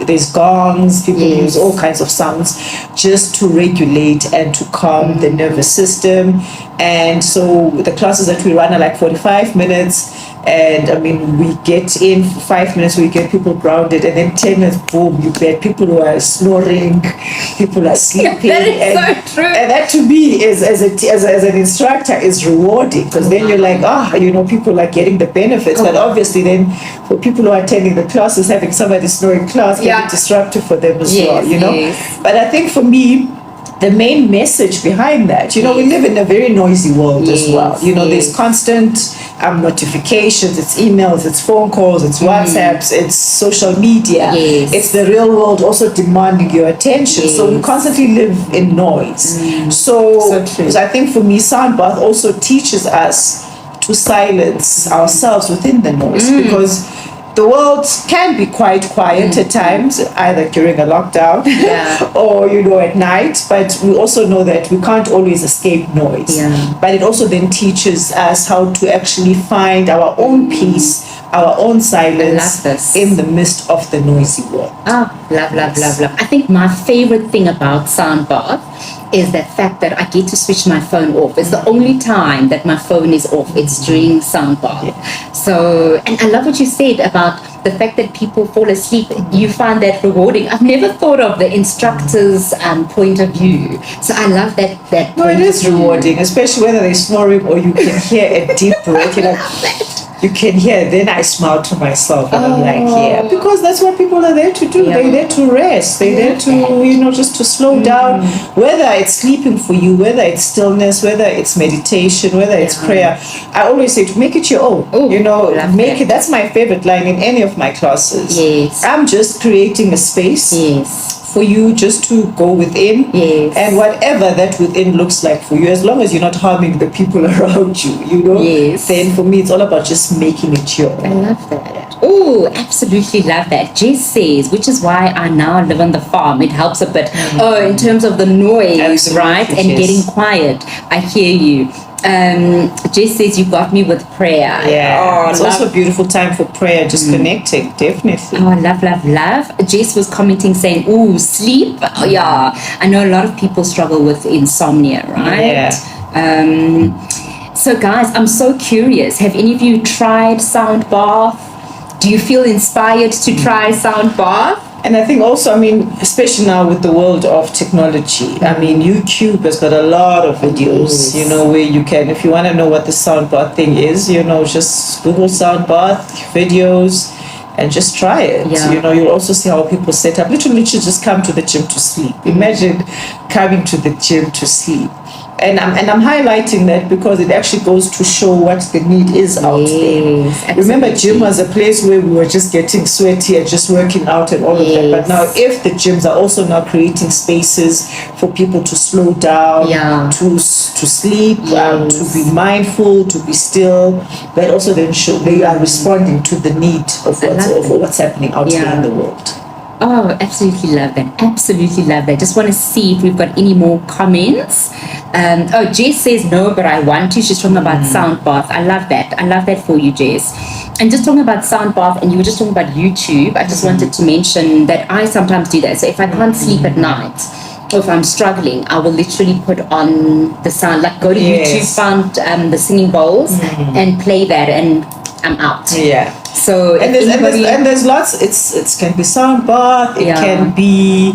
there's gongs, people use all kinds of sounds just to regulate and to calm the nervous system. And so the classes that we run are like 45 minutes. And I mean, we get in for 5 minutes, we get people grounded, and then 10 minutes, boom, you get people who are snoring, people are sleeping. That is so true. And that to me is, as an instructor, is rewarding, because then you're like, you know, people are getting the benefits. But obviously then for people who are attending the classes, having somebody snoring class can be disruptive for them as well, you know. But I think for me, the main message behind that, you know, we live in a very noisy world as well. You know, there's constant notifications, it's emails, it's phone calls, it's WhatsApps, it's social media. It's the real world also demanding your attention. So we constantly live in noise. So I think for me, sound bath also teaches us to silence ourselves within the noise, because the world can be quite quiet at times, either during a lockdown or, you know, at night. But we also know that we can't always escape noise. But it also then teaches us how to actually find our own peace, our own silence in the midst of the noisy world. Love. I think my favorite thing about sound bath is the fact that I get to switch my phone off. It's the only time that my phone is off. It's during sound bath. So, and I love what you said about the fact that people fall asleep. You find that rewarding. I've never thought of the instructor's point of view. So I love that. No, it is rewarding, especially whether they're snoring or you can hear a deep breath. You're like, you can hear. Then I smile to myself and I'm like, because that's what people are there to do. They're there to rest. They're there to, you know, just to slow down. Whether it's sleeping for you, whether it's stillness, whether it's meditation, whether it's prayer. I always say to make it your own. You know, make it. That's my favorite line in any of my classes. I'm just creating a space for you just to go within, and whatever that within looks like for you, as long as you're not harming the people around you, you know, then for me it's all about just making it your own. I love that. Oh, absolutely love that. Jess says, which is why I now live on the farm. It helps a bit. In terms of the noise, right? And getting quiet. I hear you. Jess says you got me with prayer. It's also a beautiful time for prayer, just connecting, definitely. Love. Jess was commenting saying, sleep. I know a lot of people struggle with insomnia, right? So guys, I'm so curious, have any of you tried sound bath? Do you feel inspired to try sound bath? And I think also, I mean, especially now with the world of technology, I mean, YouTube has got a lot of videos, Yes. you know, where you can, if you want to know what the sound bath thing is, you know, just Google sound bath videos and just try it. Yeah. You know, you'll also see how people set up. Literally, just come to the gym to sleep. Imagine coming to the gym to sleep. And I'm highlighting that because it actually goes to show what the need is out there. Yes, Remember, gym absolutely. was a place where we were just getting sweaty and just working out and all of that. But Yes. now, if the gyms are also now creating spaces for people to slow down, Yeah. to sleep, Yes. to be mindful, to be still, that also then show they are responding to the need of what's happening out there in the world. Oh, absolutely love that. Absolutely love that. Just want to see if we've got any more comments. Jess says no, but I want to. She's talking about sound bath. I love that. I love that for you, Jess. And just talking about sound bath, and you were just talking about YouTube, I just wanted to mention that I sometimes do that. So if I can't sleep at night, or if I'm struggling, I will literally put on the sound, like go to YouTube, find the singing bowls, and play that, and I'm out. Yeah. So and there's lots. It can be sound bath. It can be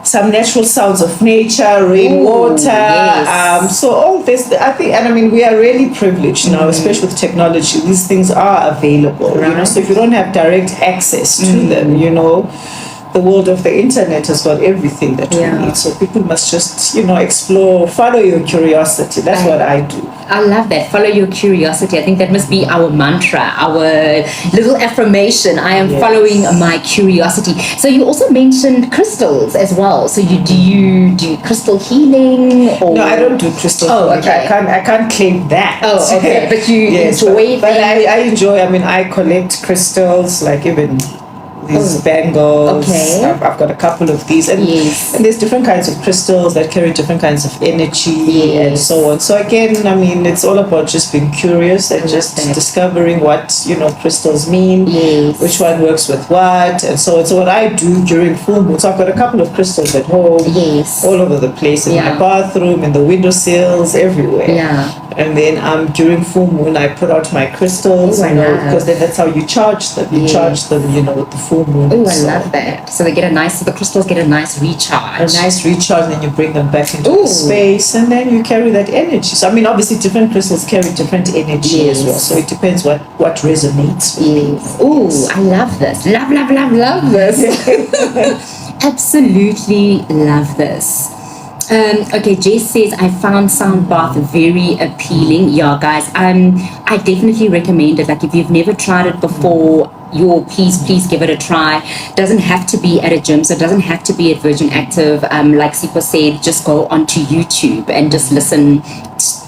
some natural sounds of nature, rainwater. Yes. So all this, I think, and I mean, we are really privileged now, especially with technology. These things are available. Right. You know, so if you don't have direct access to them, you know, the world of the internet has got everything that we need. So people must just, you know, explore, follow your curiosity. That's what I do. I love that. Follow your curiosity. I think that must be our mantra, our little affirmation. I am following my curiosity. So you also mentioned crystals as well. So do you do crystal healing? Or? No, I don't do crystal healing. Okay. I can't claim that. Oh, okay. But you enjoy but I enjoy. I mean, I collect crystals, like even these bangles. Okay. I've got a couple of these, and there's different kinds of crystals that carry different kinds of energy and so on. So again, I mean, it's all about just being curious and just discovering what, you know, crystals mean, which one works with what, and so on. So what I do during full moon, so I've got a couple of crystals at home, all over the place, in my bathroom, in the windowsills, everywhere. Yeah. And then during full moon, I put out my crystals, you know, because then that's how you charge them. You charge them, you know, with the full moon. Oh, I love that. So the crystals get a nice recharge. A nice recharge, and then you bring them back into the space, and then you carry that energy. So I mean, obviously, different crystals carry different energy as well. So it depends what resonates with you. Oh, I love this. Love this. Absolutely love this. Okay, Jess says, I found sound bath very appealing. Yeah, guys, I definitely recommend it. Like, if you've never tried it before, please give it a try. Doesn't have to be at a gym, so it doesn't have to be at Virgin Active. Like Sipho said, just go onto YouTube and just listen,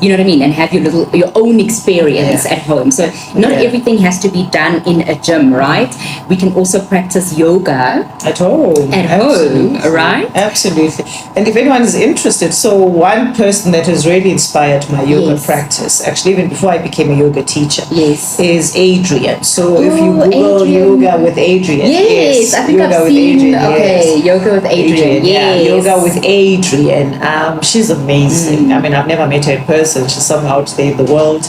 you know what I mean, and have your own experience at home. So not everything has to be done in a gym, right? We can also practice yoga at home. Right? Absolutely. And if anyone is interested, so one person that has really inspired my yoga practice, actually even before I became a yoga teacher, is Adrian. So if you Google yoga with Adrian, I think yoga I've seen. Adrian, yoga with Adrian. Yoga with Adrian. She's amazing. I mean, I've never met her in person. She's somehow out there in the world.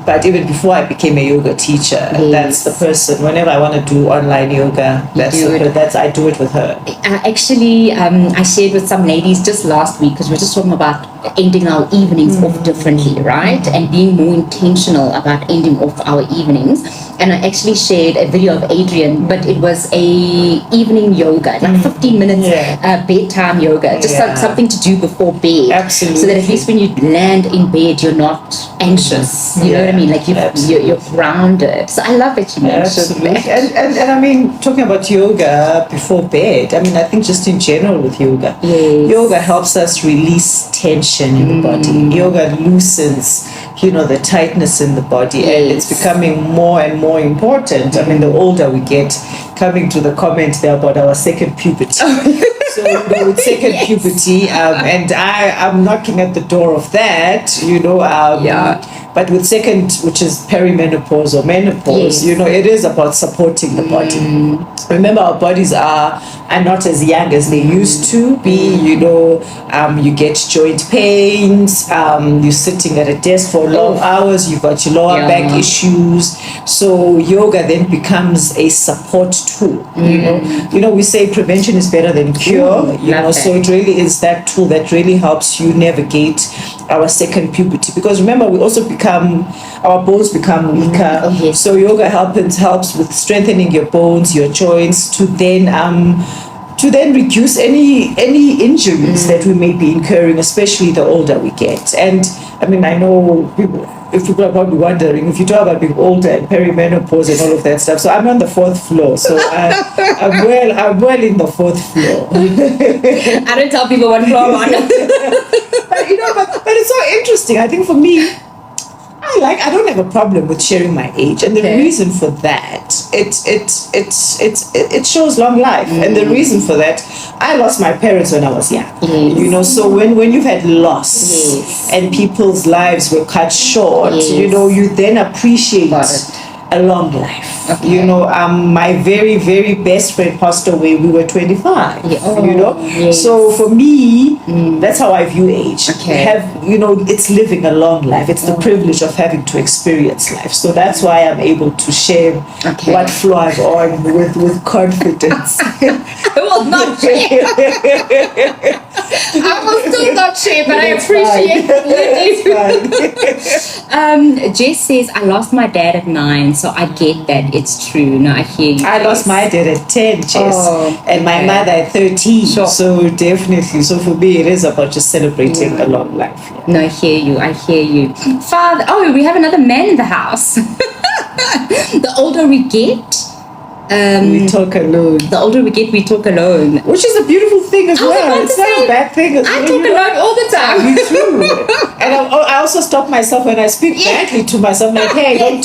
But even before I became a yoga teacher, that's the person. Whenever I want to do online yoga, I do it with her. Actually, I shared with some ladies just last week, because we're just talking about ending our evenings off differently, right? And being more intentional about ending off our evenings. And I actually shared a video of Adrian, but it was a evening yoga, like 15 minutes bedtime yoga, just something to do before bed. Absolutely. So that at least when you land in bed, you're not anxious. You know what I mean? Like you're grounded. So I love that you mentioned that. And I mean, talking about yoga before bed, I mean, I think just in general with yoga, yoga helps us release tension in the body. Yoga loosens, you know, the tightness in the body, and it's becoming more and more important. I mean, the older we get, coming to the comment there about our second puberty. So, you know, with second puberty, and I'm knocking at the door of that, you know, but with second, which is perimenopause or menopause, you know, it is about supporting the body. Remember, our bodies are not as young as they used to be, you know. You get joint pains, you're sitting at a desk for long hours, you've got your lower back issues. So yoga then becomes a support tool. You know, we say prevention is better than cure. So it really is that tool that really helps you navigate our second puberty. Because remember, our bones become weaker. So yoga helps with strengthening your bones, your joints, to then reduce any injuries that we may be incurring, especially the older we get. And I mean, I know people are probably wondering, if you talk about being older and perimenopause and all of that stuff. So I'm on the 4th floor. So I'm well in the 4th floor. I don't tell people what floor I'm on. but it's so interesting. I think for me, I don't have a problem with sharing my age, and the reason for that, it shows long life, and the reason for that, I lost my parents when I was young. So when you've had loss and people's lives were cut short, you then appreciate a long life. My very, very best friend passed away. We were 25. So for me, that's how I view age. It's living a long life. It's the privilege of having to experience life. So that's why I'm able to share what floor I'm on with confidence. I will not share. I will still not share, but I appreciate it. Jess says, I lost my dad at 9, so I get that. It's true. No, I hear you. I lost my dad at 10, Jess, and my mother at 13. Sure. So definitely. So for me, it is about just celebrating a long life. No, I hear you. Father, we have another man in the house. The older we get, we talk alone. The older we get, we talk alone. Which is a beautiful thing as well. It's not a bad thing as well. I talk alone all the time. Me too. And I also stop myself when I speak badly to myself. Like, hey, don't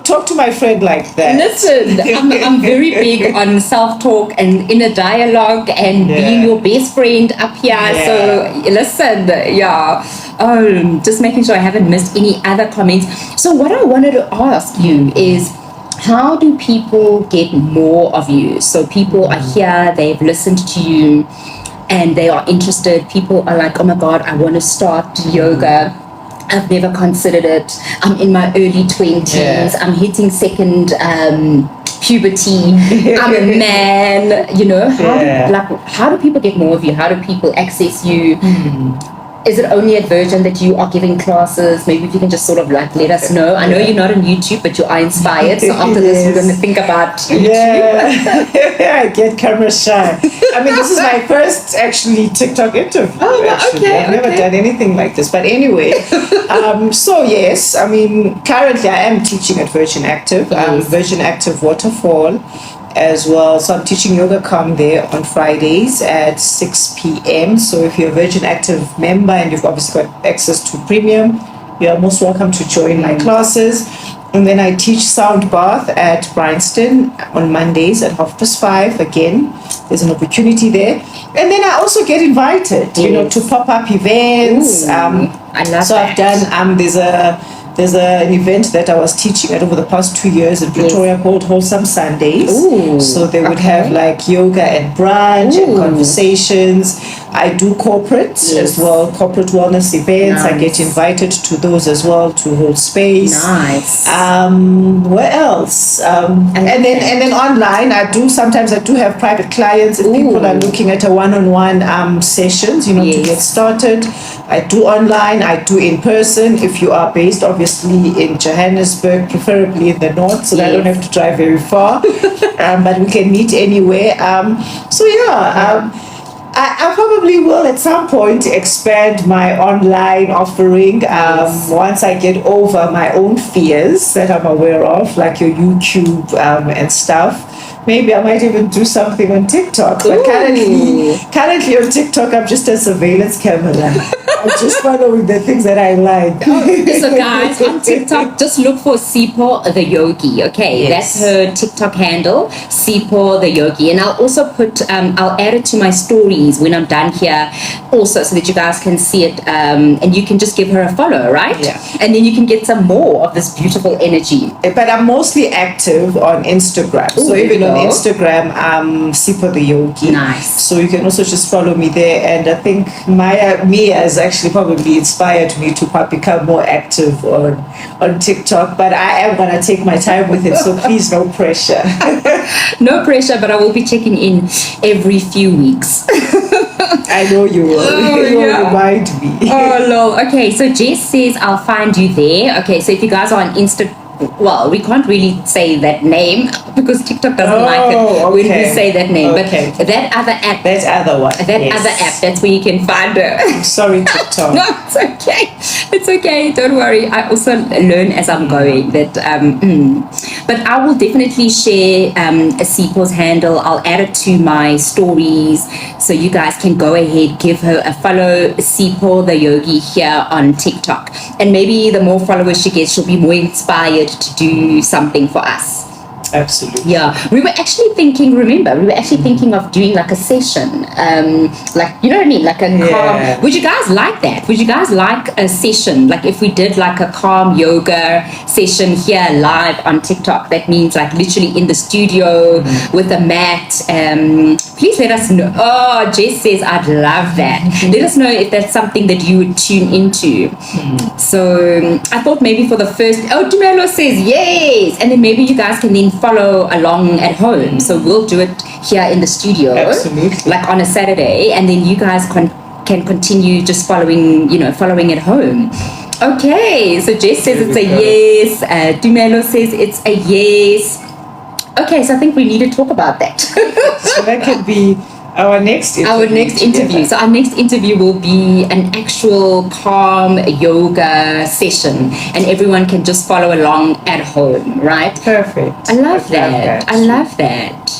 talk to my friend like that. Listen, I'm very big on self-talk and inner dialogue and being your best friend up here. So listen, just making sure I haven't missed any other comments. So what I wanted to ask you is, how do people get more of you? So people are here, they've listened to you, and they are interested. People are like, oh my God, I want to start yoga. I've never considered it. I'm in my early 20s. I'm hitting second puberty. I'm a man. How do people get more of you? How do people access you? Is it only at Virgin that you are giving classes? Maybe if you can just sort of let us know. I know you're not on YouTube, but you are inspired. So after this, we're going to think about YouTube. I get camera shy. I mean, this is my first actually TikTok interview. I've never done anything like this. But anyway, so yes, I mean, currently I am teaching at Virgin Active, Virgin Active Waterfall as well. So I'm teaching yoga calm there on Fridays at 6 p.m. So if you're a Virgin Active member and you've obviously got access to premium, you are most welcome to join my classes. And then I teach sound bath at Bryanston on Mondays at 5:30. Again, there's an opportunity there. And then I also get invited, to pop-up events. I love so that. I've done there's an event that I was teaching at over the past 2 years in Pretoria called Wholesome Sundays. So they would have like yoga and brunch and conversations. I do corporate as well, corporate wellness events. I get invited to those as well to hold space. Nice. Where else? And then online, sometimes I do have private clients if people are looking at a one-on-one sessions, to get started. I do online, I do in person. If you are based obviously in Johannesburg, preferably in the north, so that I don't have to drive very far. But we can meet anywhere. I probably will at some point expand my online offering once I get over my own fears that I'm aware of, like your YouTube and stuff. Maybe I might even do something on TikTok. But currently on TikTok, I'm just a surveillance camera. I'm just following the things that I like. So guys, on TikTok, just look for Sipho the Yogi. Okay, that's her TikTok handle, Sipho the Yogi. And I'll also I'll add it to my stories when I'm done here, also, so that you guys can see it. And you can just give her a follow, right? Yeah. And then you can get some more of this beautiful energy. But I'm mostly active on Instagram. So even on Instagram, I'm Sipho the Yogi. Nice. So you can also just follow me there. And I think Mia has actually probably inspired me to become more active on TikTok. But I am going to take my time with it. So please, no pressure. No pressure, but I will be checking in every few weeks. I know you will. Oh, You will yeah. remind me. Oh, lol. Okay, so Jess says I'll find you there. Okay, so if you guys are on Insta, well, we can't really say that name because TikTok doesn't like it when we say that name. Okay. But that other app, That other one. other app, that's where you can find her. Sorry, TikTok. No, it's okay. It's okay. Don't worry. I also learn as I'm going that. But I will definitely share Sipho's handle. I'll add it to my stories, so you guys can go ahead, give her a follow, Sipho the Yogi here on TikTok, and maybe the more followers she gets, she'll be more inspired to do something for us. Absolutely. Yeah, we were actually thinking of doing like a session, like, you know what I mean, like a calm. Would you guys like that? Would you guys like a session, like if we did like a calm yoga session here live on TikTok? That means like literally in the studio with a mat. Please let us know. Oh, Jess says I'd love that. Let us know if that's something that you would tune into. So I thought maybe for the first, Dumelo says yes, and then maybe you guys can then follow along at home. So we'll do it here in the studio, absolutely, like on a Saturday, and then you guys can continue just following at home. Okay, so Jess says it's a yes. Dumelo says it's a yes. Okay, so I think we need to talk about that. So that could be our next interview. So our next interview will be an actual calm yoga session, and everyone can just follow along at home, right? Perfect. I love that.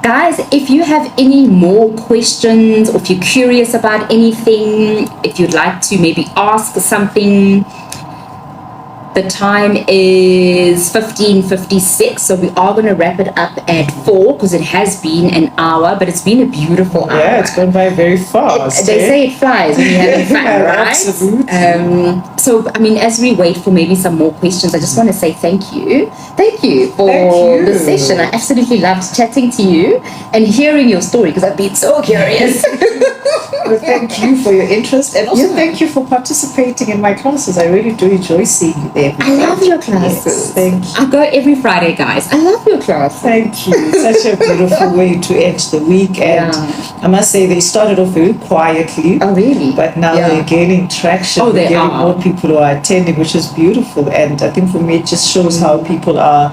Guys, if you have any more questions, or if you're curious about anything, if you'd like to maybe ask something, the time is 15:56, so we are going to wrap it up at 4 because it has been an hour, but it's been a beautiful hour. Yeah, it's gone by very fast. They say it flies when you're having fun, right? Absolutely. So, I mean, as we wait for maybe some more questions, I just want to say thank you. Thank you for the session. I absolutely loved chatting to you and hearing your story because I've been so curious. Well, thank you for your interest, and also thank you for participating in my classes. I really do enjoy seeing you there. I love your classes. Yes, thank you. I go every Friday, guys. I love your class. Thank you. Such a beautiful way to end the week. And I must say, they started off very quietly. Oh, really? But now they're gaining traction. Oh, they're getting more people who are attending, which is beautiful. And I think for me, it just shows how people are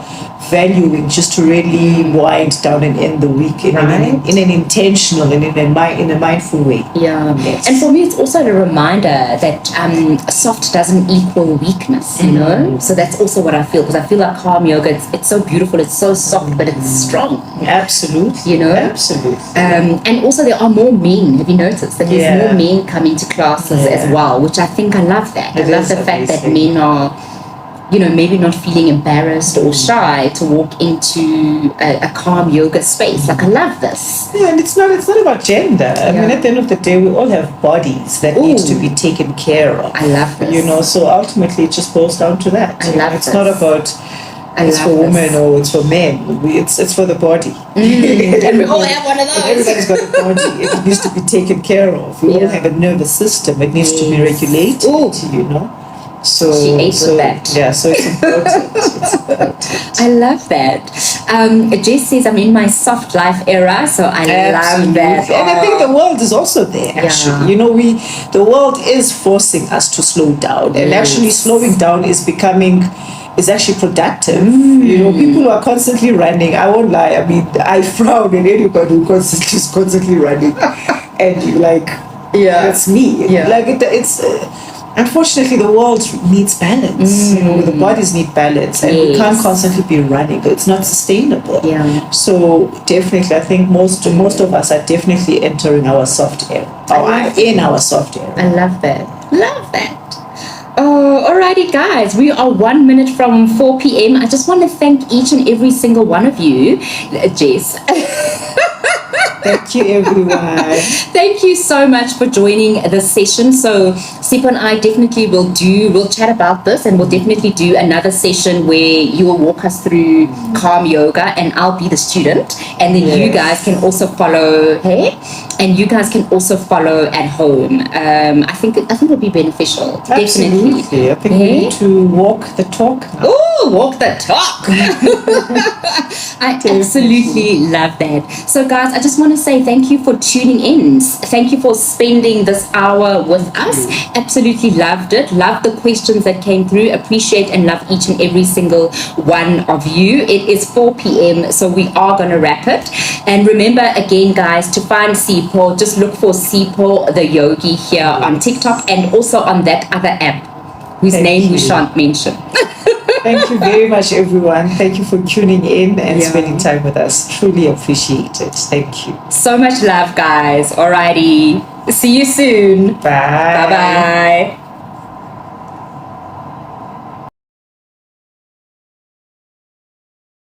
valuing just to really wind down and end the week in an intentional and in a mindful way. Yeah. Yes. And for me, it's also a reminder that soft doesn't equal weakness, you know? So that's also what I feel, because I feel like calm yoga, it's so beautiful, it's so soft, but it's strong. Absolutely. You know? Absolutely. And also there are more men, have you noticed? That there's more men coming to classes as well, which I think I love that. I love the fact that men are, you know, maybe not feeling embarrassed or shy to walk into a calm yoga space. Like, I love this. Yeah, and it's not about gender. I mean, at the end of the day, we all have bodies that need to be taken care of. I love this. You know, so ultimately it just boils down to that. I love It's this. not about it's for women or it's for men. It's for the body. And we all have one of those. Everybody's got a body. It needs to be taken care of. We all have a nervous system. It needs to be regulated, you know. So she ate with that. Yeah, so it's important. I love that. Jess says I'm in my soft life era, so I love that. And I think the world is also there, actually. You know, the world is forcing us to slow down. And actually slowing down is actually productive. You know, people who are constantly running, I won't lie, I mean, I frown at anybody who is constantly running. And you're like, that's me. Like, it's... unfortunately, the world needs balance. You know, the bodies need balance, and we can't constantly be running. It's not sustainable. So definitely, I think most of us are definitely entering our soft era. In our soft era. I love that. Love that. Oh, alrighty, guys. We are 1 minute from 4 p.m. I just want to thank each and every single one of you, Jess. Thank you, everyone. Thank you so much for joining the session. So Sipho and I definitely we'll chat about this, and we'll definitely do another session where you will walk us through calm yoga and I'll be the student. And then you guys can also follow, and you guys can also follow at home. I think it'll be beneficial. Absolutely. Definitely. I think we need to walk the talk now. Oh, walk the talk. I absolutely love that. So guys, I just want to say thank you for tuning in. Thank you for spending this hour with us. Absolutely loved it. Loved the questions that came through. Appreciate and love each and every single one of you. It is 4 p.m. so we are going to wrap it. And remember again, guys, to find Sipho, just look for Sipho the Yogi here on TikTok and also on that other app whose name we shan't mention. Thank you very much, everyone. Thank you for tuning in and spending time with us. Truly appreciate it. Thank you. So much love, guys. Alrighty. See you soon. Bye. Bye-bye.